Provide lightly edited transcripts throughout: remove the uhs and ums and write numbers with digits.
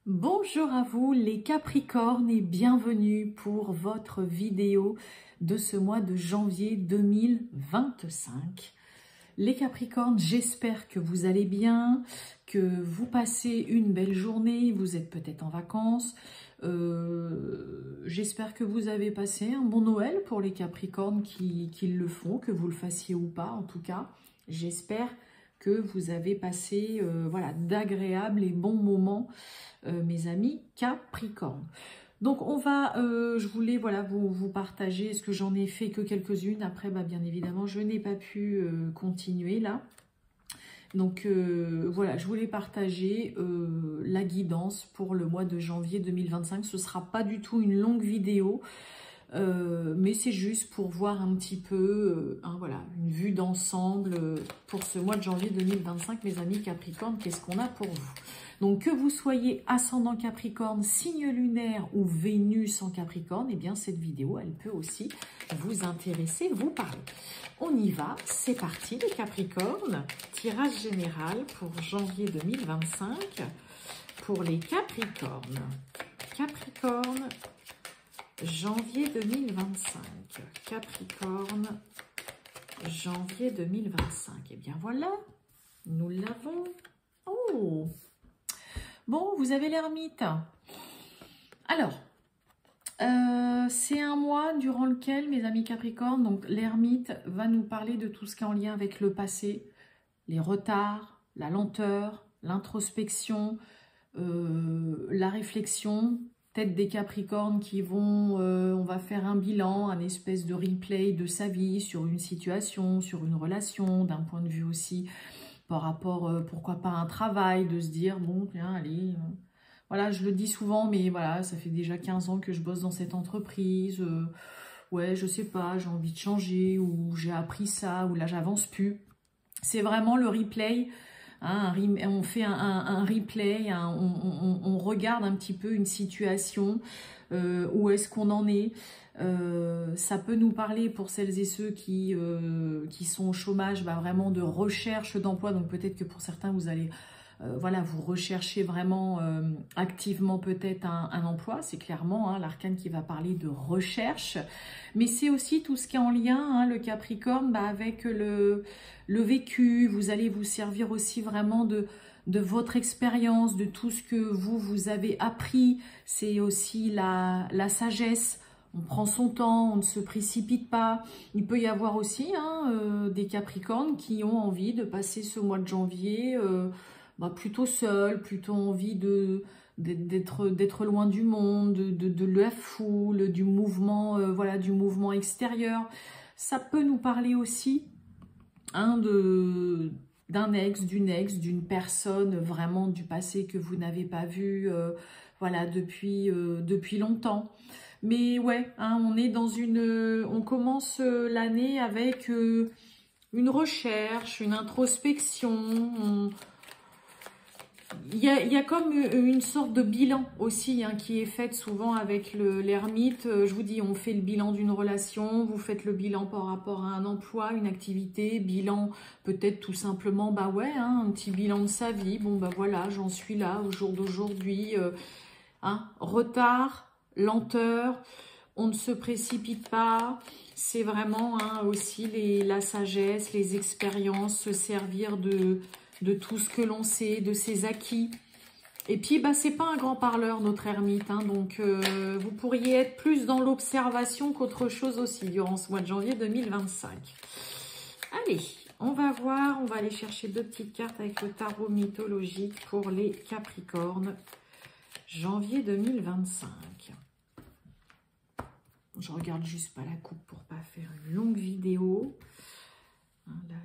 Bonjour à vous les Capricornes et bienvenue pour votre vidéo de ce mois de janvier 2025. Les Capricornes, j'espère que vous allez bien, que vous passez une belle journée, vous êtes peut-être en vacances. J'espère que vous avez passé un bon Noël pour les Capricornes qui le font, que vous le fassiez ou pas en tout cas. J'espère que vous avez passé voilà, d'agréables et bons moments, mes amis Capricornes. Donc on va, je voulais voilà, vous partager, ce que j'en ai fait que quelques-unes. Après, bien évidemment, je n'ai pas pu continuer là. Donc voilà, je voulais partager la guidance pour le mois de janvier 2025. Ce ne sera pas du tout une longue vidéo. Mais c'est juste pour voir un petit peu voilà, une vue d'ensemble pour ce mois de janvier 2025, mes amis Capricorne, qu'est-ce qu'on a pour vous? Donc que vous soyez ascendant Capricorne, signe lunaire ou Vénus en Capricorne, eh bien cette vidéo, elle peut aussi vous intéresser, vous parler. On y va, c'est parti les Capricornes, tirage général pour janvier 2025 pour les Capricornes. Capricorne, janvier 2025, Capricorne, janvier 2025. Et bien voilà, nous l'avons. Oh, bon, vous avez l'ermite. Alors, c'est un mois durant lequel, mes amis Capricorne, donc l'ermite va nous parler de tout ce qui est en lien avec le passé, les retards, la lenteur, l'introspection, la réflexion. Peut-être des Capricornes qui vont, on va faire un bilan, un espèce de replay de sa vie sur une situation, sur une relation, d'un point de vue aussi par rapport, pourquoi pas un travail, de se dire, bon, tiens, allez, voilà, je le dis souvent, mais voilà, ça fait déjà 15 ans que je bosse dans cette entreprise, ouais, je sais pas, j'ai envie de changer, ou j'ai appris ça, ou là, j'avance plus. C'est vraiment le replay. Hein, on fait un replay, on regarde un petit peu une situation, où est-ce qu'on en est. Ça peut nous parler pour celles et ceux qui sont au chômage, vraiment de recherche d'emploi. Donc peut-être que pour certains, vous allez voilà, vous recherchez vraiment activement peut-être un emploi. C'est clairement l'arcane qui va parler de recherche. Mais c'est aussi tout ce qui est en lien, le Capricorne, avec le vécu. Vous allez vous servir aussi vraiment de votre expérience, de tout ce que vous avez appris. C'est aussi la sagesse. On prend son temps, on ne se précipite pas. Il peut y avoir aussi des Capricornes qui ont envie de passer ce mois de janvier plutôt seul, plutôt envie d'être loin du monde, de la foule, du mouvement, voilà, du mouvement extérieur. Ça peut nous parler aussi d'un ex, d'une personne vraiment du passé que vous n'avez pas vu voilà, depuis longtemps. Mais ouais, on est dans on commence l'année avec une recherche, une introspection. Il y a comme une sorte de bilan aussi qui est fait souvent avec l'ermite. Je vous dis, on fait le bilan d'une relation, vous faites le bilan par rapport à un emploi, une activité, bilan peut-être tout simplement, ouais, un petit bilan de sa vie. Bon, voilà, j'en suis là au jour d'aujourd'hui. Retard, lenteur, on ne se précipite pas. C'est vraiment aussi la sagesse, les expériences, se servir de tout ce que l'on sait, de ses acquis. Et puis, c'est pas un grand parleur, notre ermite. Donc, vous pourriez être plus dans l'observation qu'autre chose aussi durant ce mois de janvier 2025. Allez, on va voir. On va aller chercher deux petites cartes avec le tarot mythologique pour les Capricornes. Janvier 2025. Je regarde juste pas la coupe pour pas faire une longue vidéo. Là,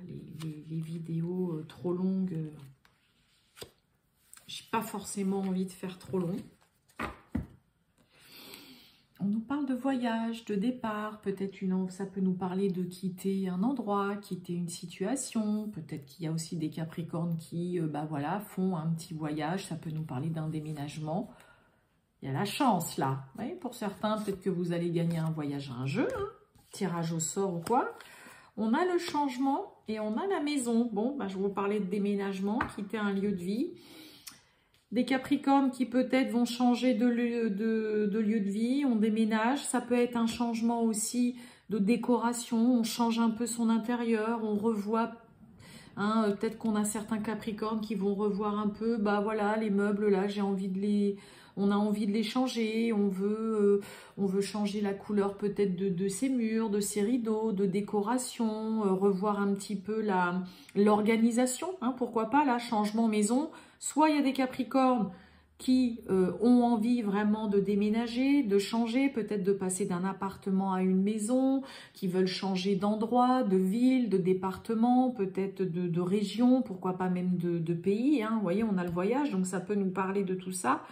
les vidéos trop longues, j'ai pas forcément envie de faire trop long. On nous parle de voyage, de départ, peut-être ça peut nous parler de quitter un endroit, quitter une situation. Peut-être qu'il y a aussi des Capricornes qui voilà, font un petit voyage, ça peut nous parler d'un déménagement. Il y a la chance là. Oui, pour certains, peut-être que vous allez gagner un voyage à un jeu, tirage au sort ou quoi. On a le changement et on a la maison. Bon, je vais vous parler de déménagement, quitter un lieu de vie. Des Capricornes qui peut-être vont changer de lieu de vie, on déménage. Ça peut être un changement aussi de décoration, on change un peu son intérieur, on revoit, hein, peut-être qu'on a certains Capricornes qui vont revoir un peu, bah voilà, les meubles là, on a envie de les changer, on veut changer la couleur peut-être de ses murs, de ses rideaux, de décoration, revoir un petit peu l'organisation, hein, pourquoi pas, là, changement maison. Soit il y a des Capricornes qui ont envie vraiment de déménager, de changer, peut-être de passer d'un appartement à une maison, qui veulent changer d'endroit, de ville, de département, peut-être de région, pourquoi pas même de pays, hein. Vous voyez, on a le voyage, donc ça peut nous parler de tout ça.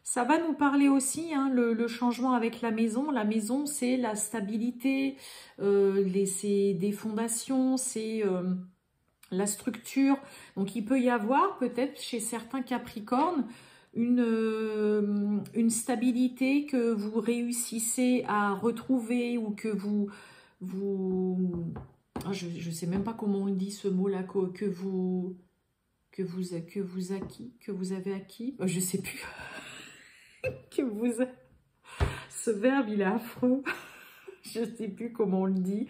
Ça va nous parler aussi, hein, le changement avec la maison. La maison, c'est la stabilité, c'est des fondations, c'est la structure. Donc, il peut y avoir peut-être chez certains Capricornes une stabilité que vous réussissez à retrouver ou que je ne sais même pas comment on dit ce mot-là, que vous avez acquis. Je ne sais plus. Ce verbe, il est affreux. Je ne sais plus comment on le dit.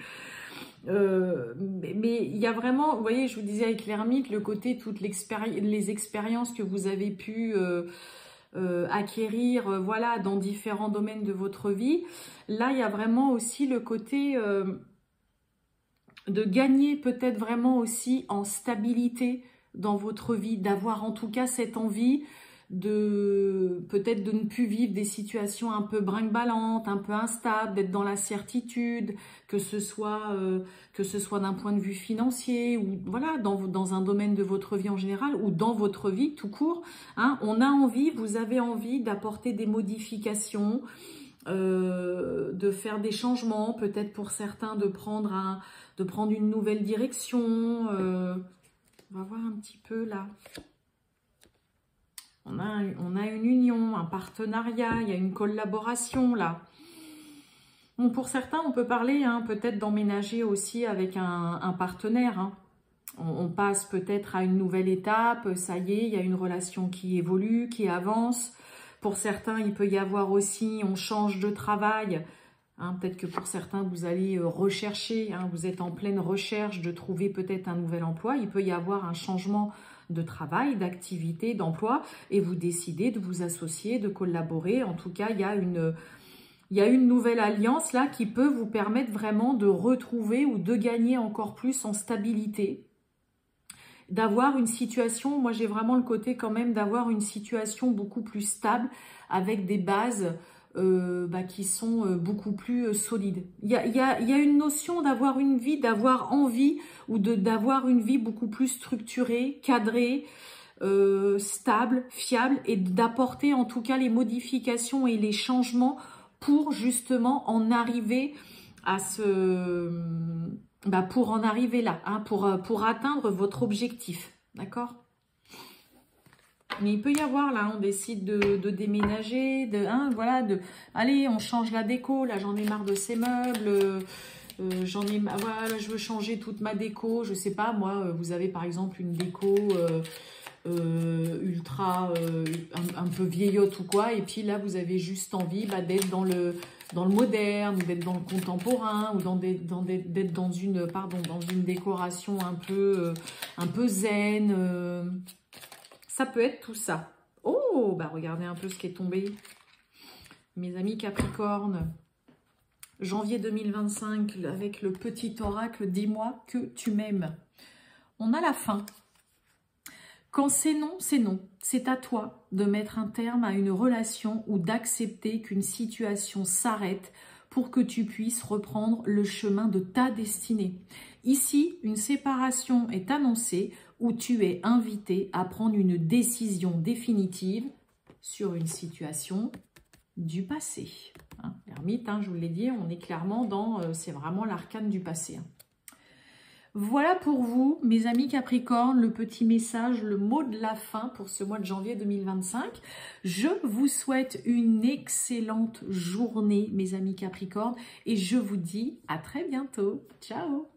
Mais il y a vraiment, vous voyez, je vous disais avec l'ermite, le côté, toutes les expériences que vous avez pu acquérir, voilà, dans différents domaines de votre vie. Là, il y a vraiment aussi le côté de gagner peut-être vraiment aussi en stabilité dans votre vie, d'avoir en tout cas cette envie peut-être de ne plus vivre des situations un peu brinque-ballantes, un peu instables, d'être dans la certitude, que ce soit d'un point de vue financier ou voilà, dans un domaine de votre vie en général ou dans votre vie tout court, hein. On a envie, vous avez envie d'apporter des modifications, de faire des changements, peut-être pour certains de prendre une nouvelle direction. On va voir un petit peu là. On a une union, un partenariat, il y a une collaboration là. Bon, pour certains, on peut parler hein, peut-être d'emménager aussi avec un partenaire. Hein. On passe peut-être à une nouvelle étape, ça y est, il y a une relation qui évolue, qui avance. Pour certains, il peut y avoir aussi, on change de travail. Hein, peut-être que pour certains, vous allez rechercher, hein, vous êtes en pleine recherche de trouver peut-être un nouvel emploi. Il peut y avoir un changement de travail, d'activité, d'emploi, et vous décidez de vous associer, de collaborer. En tout cas, il y a une nouvelle alliance là qui peut vous permettre vraiment de retrouver ou de gagner encore plus en stabilité, d'avoir une situation, moi j'ai vraiment le côté quand même d'avoir une situation beaucoup plus stable avec des bases qui sont beaucoup plus solides. Il y a une notion d'avoir une vie, d'avoir envie ou d'avoir une vie beaucoup plus structurée, cadrée, stable, fiable et d'apporter en tout cas les modifications et les changements pour justement en arriver à pour en arriver là, hein, pour atteindre votre objectif, d'accord ? Mais il peut y avoir, là, on décide de déménager, voilà, allez, on change la déco, là, j'en ai marre de ces meubles, voilà, je veux changer toute ma déco, je sais pas, moi, vous avez par exemple une déco ultra, un peu vieillotte ou quoi, et puis là, vous avez juste envie d'être dans le moderne, d'être dans le contemporain, ou d'être dans une décoration un peu zen, ça peut être tout ça. Oh, regardez un peu ce qui est tombé. Mes amis Capricorne, janvier 2025, avec le petit oracle, dis-moi que tu m'aimes. On a la fin. Quand c'est non, c'est non. C'est à toi de mettre un terme à une relation ou d'accepter qu'une situation s'arrête pour que tu puisses reprendre le chemin de ta destinée. Ici, une séparation est annoncée où tu es invité à prendre une décision définitive sur une situation du passé. Hein, l'ermite, je vous l'ai dit, on est clairement dans, c'est vraiment l'arcane du passé. Hein. Voilà pour vous, mes amis Capricorne, le petit message, le mot de la fin pour ce mois de janvier 2025. Je vous souhaite une excellente journée, mes amis Capricorne, et je vous dis à très bientôt. Ciao!